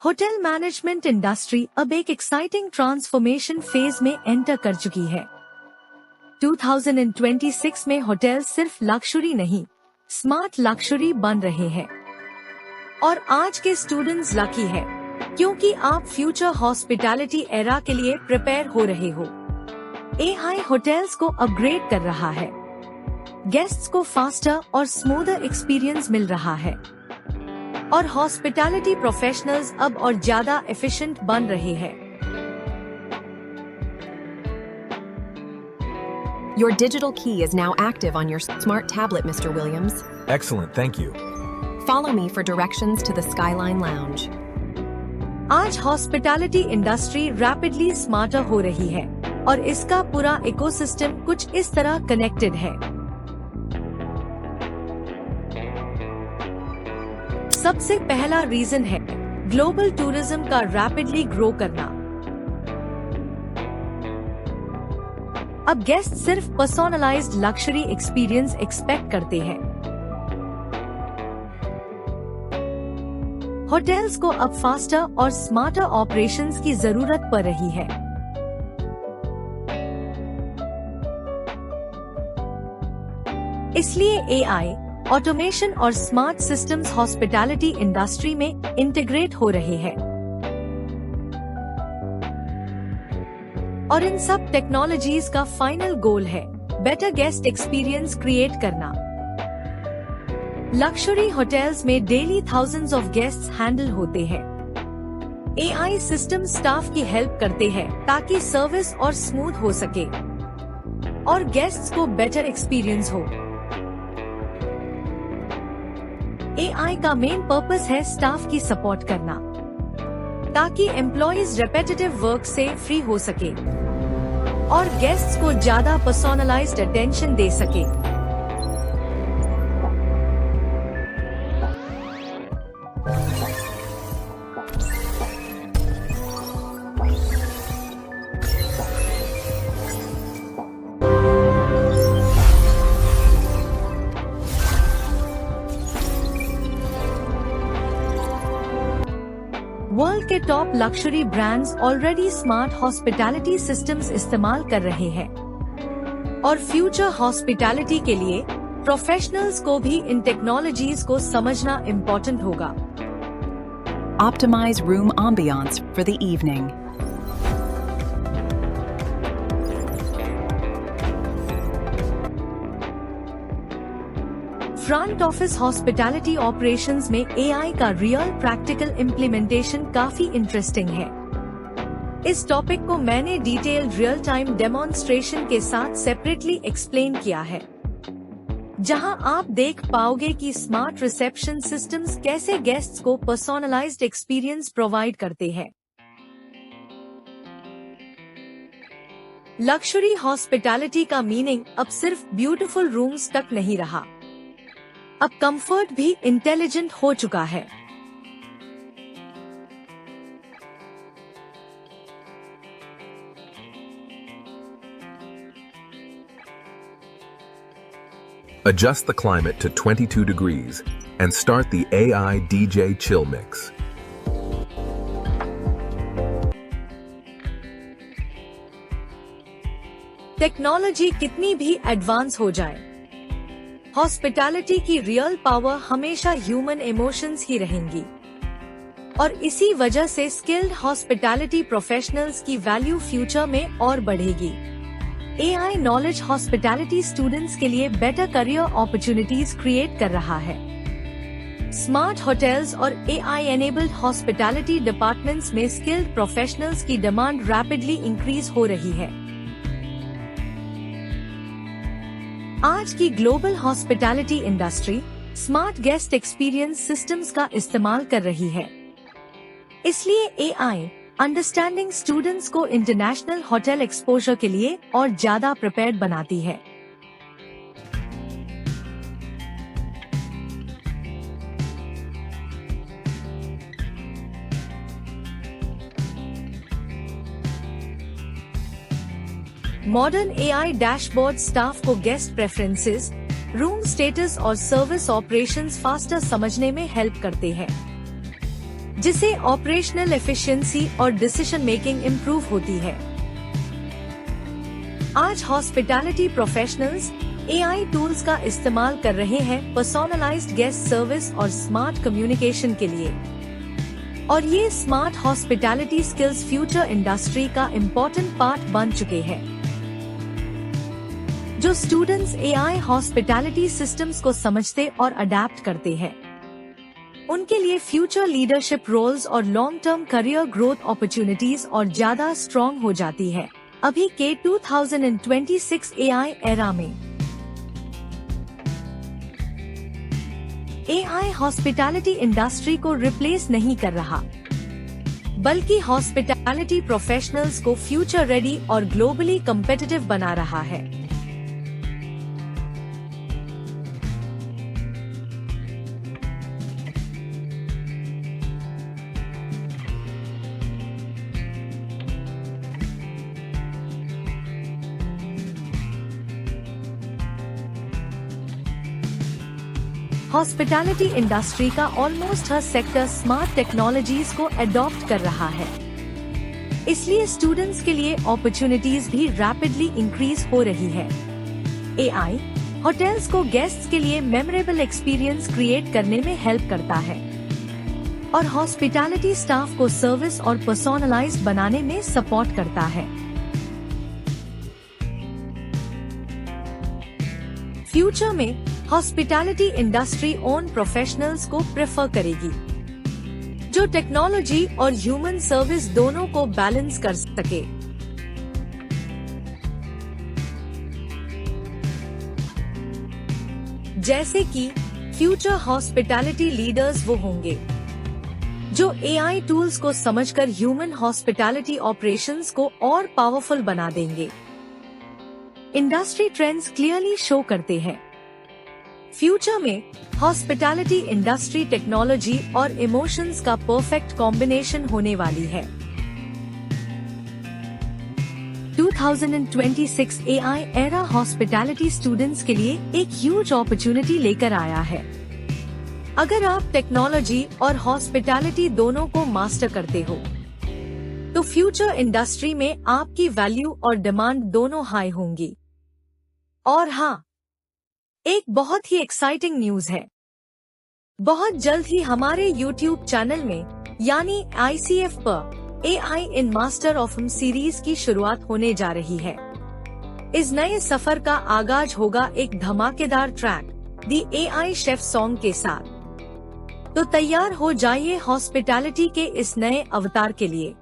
Hotel management industry अब एक exciting transformation phase में एंटर कर चुकी है। 2026 में होटल सिर्फ लक्जरी नहीं, स्मार्ट लक्जरी बन रहे हैं। और आज के स्टूडेंट्स लकी है क्योंकि आप फ्यूचर हॉस्पिटैलिटी एरा के लिए प्रिपेयर हो रहे हो। एआई होटल्स को अपग्रेड कर रहा है, गेस्ट्स को फास्टर और स्मूदर एक्सपीरियंस मिल रहा है और हॉस्पिटैलिटी प्रोफेशनल्स अब और ज्यादा एफिशिएंट बन रहे हैं। Your digital key is now active on your smart tablet, Mr. Williams. Excellent, thank you. Follow me for directions to the Skyline Lounge. आज हॉस्पिटैलिटी इंडस्ट्री रैपिडली स्मार्टर हो रही है और इसका पूरा इकोसिस्टम कुछ इस तरह कनेक्टेड है। सबसे पहला रीजन है ग्लोबल टूरिज्म का रैपिडली ग्रो करना। अब गेस्ट सिर्फ पर्सोनलाइज्ड लक्जरी एक्सपीरियंस एक्सपेक्ट करते हैं। होटल्स को अब फास्टर और स्मार्टर ऑपरेशंस की जरूरत पड़ रही है। इसलिए एआई, ऑटोमेशन और स्मार्ट सिस्टम्स हॉस्पिटैलिटी इंडस्ट्री में इंटीग्रेट हो रहे हैं। और इन सब टेक्नोलॉजीज का फाइनल गोल है बेटर गेस्ट एक्सपीरियंस क्रिएट करना। लक्जरी होटल्स में daily thousands of guests handle होते हैं। एआई सिस्टम स्टाफ की हेल्प करते हैं ताकि सर्विस और स्मूथ हो सके और गेस्ट्स को बेटर एक्सपीरियंस हो। एआई का मेन पर्पस है स्टाफ की सपोर्ट करना ताकि एम्प्लॉइज रेपेटिटिव वर्क से फ्री हो सके और गेस्ट्स को ज्यादा पर्सोनलाइज्ड अटेंशन दे सके। वर्ल्ड के top luxury brands already smart hospitality systems इस्तेमाल कर रहे हैं और फ्यूचर हॉस्पिटैलिटी के लिए प्रोफेशनल्स को भी इन टेक्नोलॉजीज को समझना इम्पोर्टेंट होगा। Optimize room ambiance for the evening. Front office hospitality operations में एआई का रियल प्रैक्टिकल इम्प्लीमेंटेशन काफी इंटरेस्टिंग है। इस टॉपिक को मैंने डिटेल्ड रियल टाइम डेमोन्स्ट्रेशन के साथ सेपरेटली एक्सप्लेन किया है, जहां आप देख पाओगे कि स्मार्ट रिसेप्शन सिस्टम्स कैसे गेस्ट्स को पर्सोनलाइज्ड एक्सपीरियंस प्रोवाइड करते हैं। लक्जरी हॉस्पिटैलिटी का मीनिंग अब सिर्फ ब्यूटीफुल रूम्स तक नहीं रहा, अब कंफर्ट भी इंटेलिजेंट हो चुका है। Adjust the climate to 22 degrees and start the AI DJ Chill Mix. Technology कितनी भी एडवांस हो जाए, हॉस्पिटैलिटी की रियल पावर हमेशा ह्यूमन इमोशंस ही रहेंगी और इसी वजह से स्किल्ड हॉस्पिटैलिटी प्रोफेशनल्स की वैल्यू फ्यूचर में और बढ़ेगी। एआई नॉलेज हॉस्पिटैलिटी स्टूडेंट्स के लिए बेटर करियर अपॉर्चुनिटीज क्रिएट कर रहा है। स्मार्ट होटल्स और एआई एनेबल्ड हॉस्पिटैलिटी डिपार्टमेंट्स में स्किल्ड प्रोफेशनल्स की डिमांड रैपिडली इंक्रीज हो रही है। आज की global hospitality industry smart guest experience systems का इस्तेमाल कर रही है। इसलिए एआई अंडरस्टैंडिंग स्टूडेंट्स को इंटरनेशनल होटल एक्सपोजर के लिए और ज्यादा प्रिपेयर्ड बनाती है। मॉडर्न एआई डैशबोर्ड स्टाफ को गेस्ट प्रेफरेंसेस, रूम स्टेटस और सर्विस ऑपरेशंस फास्टर समझने में हेल्प करते हैं। जिससे ऑपरेशनल एफिशिएंसी और डिसीजन मेकिंग इम्प्रूव होती है। आज हॉस्पिटैलिटी प्रोफेशनल्स एआई टूल्स का इस्तेमाल कर रहे हैं पर्सोनलाइज्ड गेस्ट सर्विस और स्मार्ट कम्युनिकेशन के लिए, और ये smart hospitality skills future industry का इम्पोर्टेंट पार्ट बन चुके हैं। जो स्टूडेंट्स एआई हॉस्पिटैलिटी सिस्टम्स को समझते और अडेप्ट करते हैं, उनके लिए फ्यूचर लीडरशिप रोल्स और long term career growth opportunities और ज्यादा स्ट्रॉन्ग हो जाती है। अभी के 2026 एआई एरा में एआई हॉस्पिटैलिटी इंडस्ट्री को रिप्लेस नहीं कर रहा, बल्कि हॉस्पिटैलिटी प्रोफेशनल्स को फ्यूचर रेडी और ग्लोबली कम्पिटिटिव बना रहा है। हॉस्पिटैलिटी इंडस्ट्री का ऑलमोस्ट हर सेक्टर स्मार्ट टेक्नोलॉजीज को अडॉप्ट कर रहा है, इसलिए स्टूडेंट्स के लिए अपॉर्चुनिटीज भी रैपिडली इंक्रीज हो रही है। एआई होटल्स को गेस्ट्स के लिए मेमोरेबल एक्सपीरियंस क्रिएट करने में हेल्प करता है और हॉस्पिटैलिटी स्टाफ को सर्विस और पर्सोनलाइज्ड बनाने में सपोर्ट करता है। फ्यूचर में हॉस्पिटैलिटी इंडस्ट्री ओन प्रोफेशनल्स को प्रेफर करेगी, जो टेक्नोलॉजी और ह्यूमन सर्विस दोनों को बैलेंस कर सके। जैसे कि फ्यूचर हॉस्पिटैलिटी लीडर्स वो होंगे जो एआई टूल्स को समझकर ह्यूमन हॉस्पिटैलिटी ऑपरेशंस को और पावरफुल बना देंगे। इंडस्ट्री ट्रेंड्स क्लियरली शो करते हैं फ्यूचर में हॉस्पिटैलिटी इंडस्ट्री टेक्नोलॉजी और इमोशंस का परफेक्ट कॉम्बिनेशन होने वाली है। 2026 एआई एरा हॉस्पिटैलिटी स्टूडेंट्स के लिए एक ह्यूज अपॉर्चुनिटी लेकर आया है। अगर आप टेक्नोलॉजी और हॉस्पिटैलिटी दोनों को मास्टर करते हो, तो फ्यूचर इंडस्ट्री में आपकी वैल्यू और डिमांड दोनों हाई होंगी। और हाँ, एक बहुत ही एक्साइटिंग न्यूज है। बहुत जल्द ही हमारे YouTube चैनल में यानी ICF पर AI in master of series की शुरुआत होने जा रही है। इस नए सफर का आगाज होगा एक धमाकेदार track the AI chef song के साथ। तो तैयार हो जाइए हॉस्पिटैलिटी के इस नए अवतार के लिए।